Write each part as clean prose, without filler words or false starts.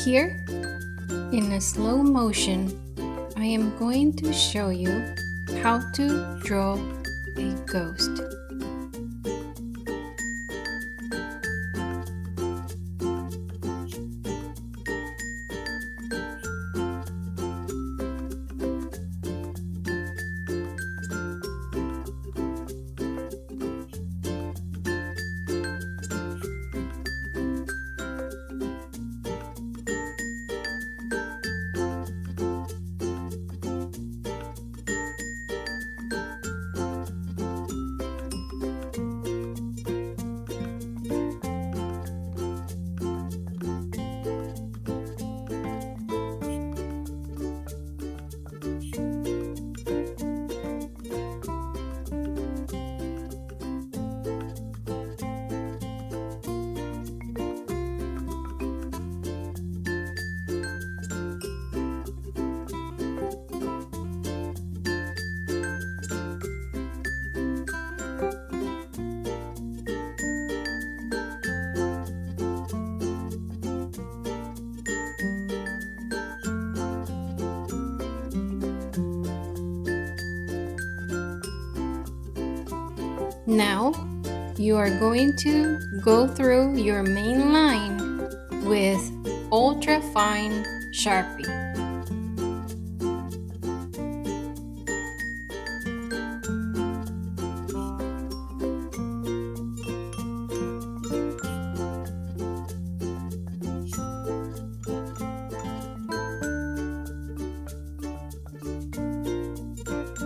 Here, in a slow motion, I am going to show you how to draw a ghost. Now, you are going to go through your main line with ultra fine Sharpie.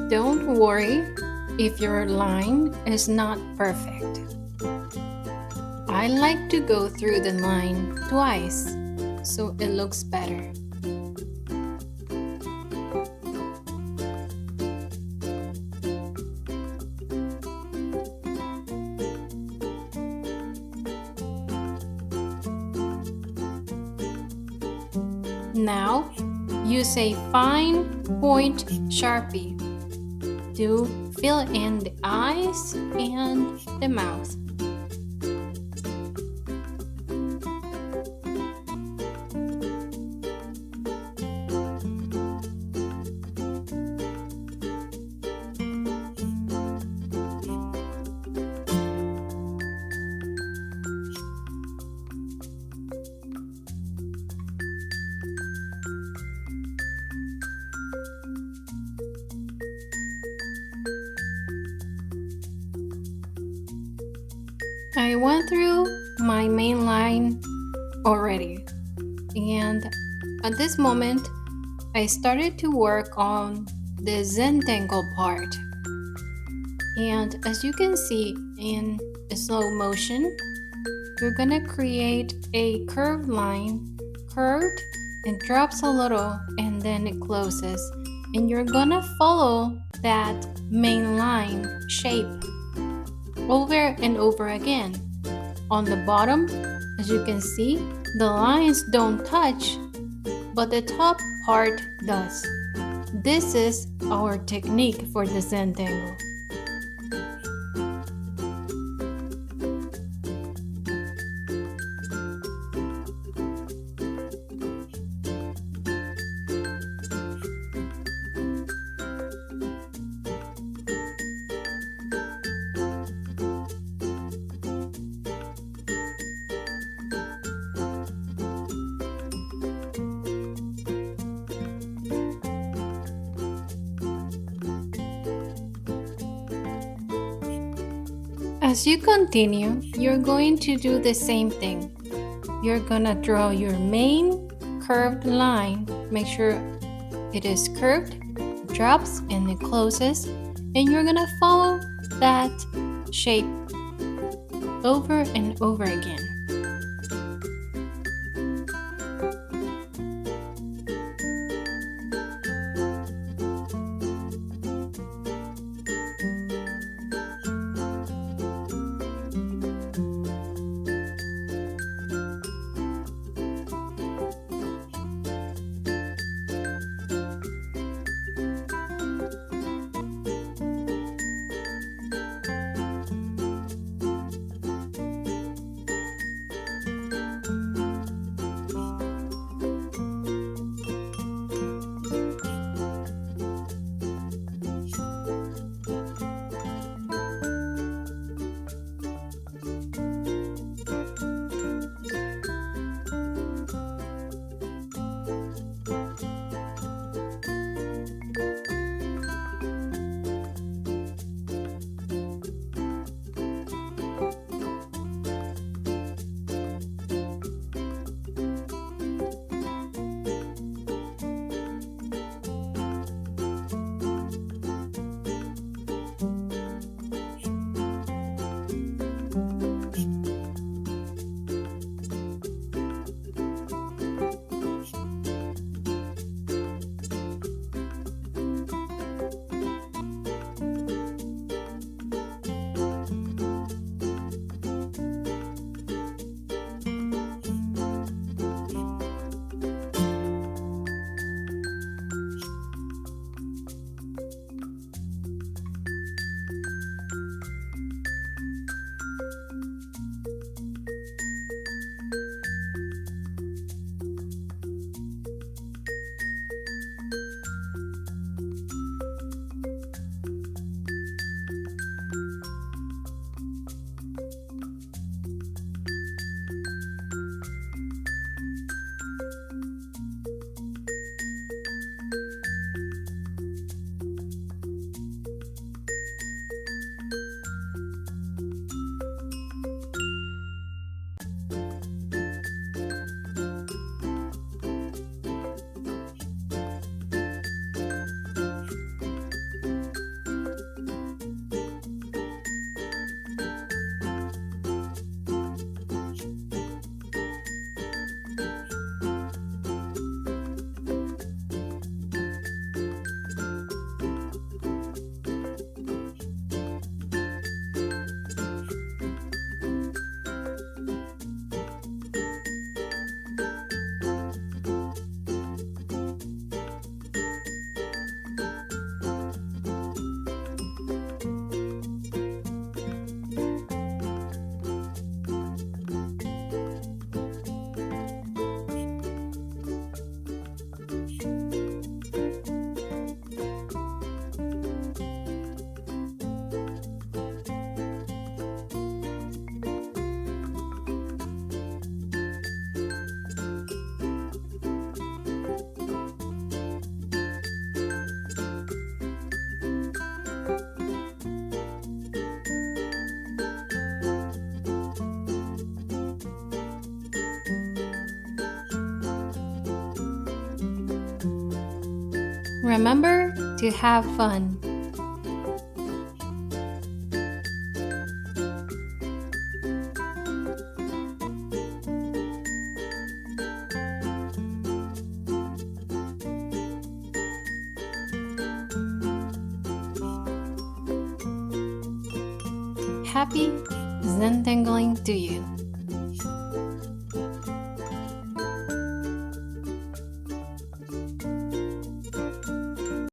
Don't worry if your line is not perfect. I like to go through the line twice so it looks better. Now, use a fine point Sharpie to fill in the eyes and the mouth. I went through my main line already, and at this moment I started to work on the Zentangle part. And as you can see in slow motion, you're gonna create a curved line, curved, it drops a little and then it closes, and you're gonna follow that main line shape over and over again. On the bottom, as you can see, the lines don't touch, but the top part does. This is our technique for the Zentangle. As you continue, you're going to do the same thing. You're gonna draw your main curved line. Make sure it is curved, drops, and it closes. And you're gonna follow that shape over and over again. Remember to have fun. Happy Zentangling to you.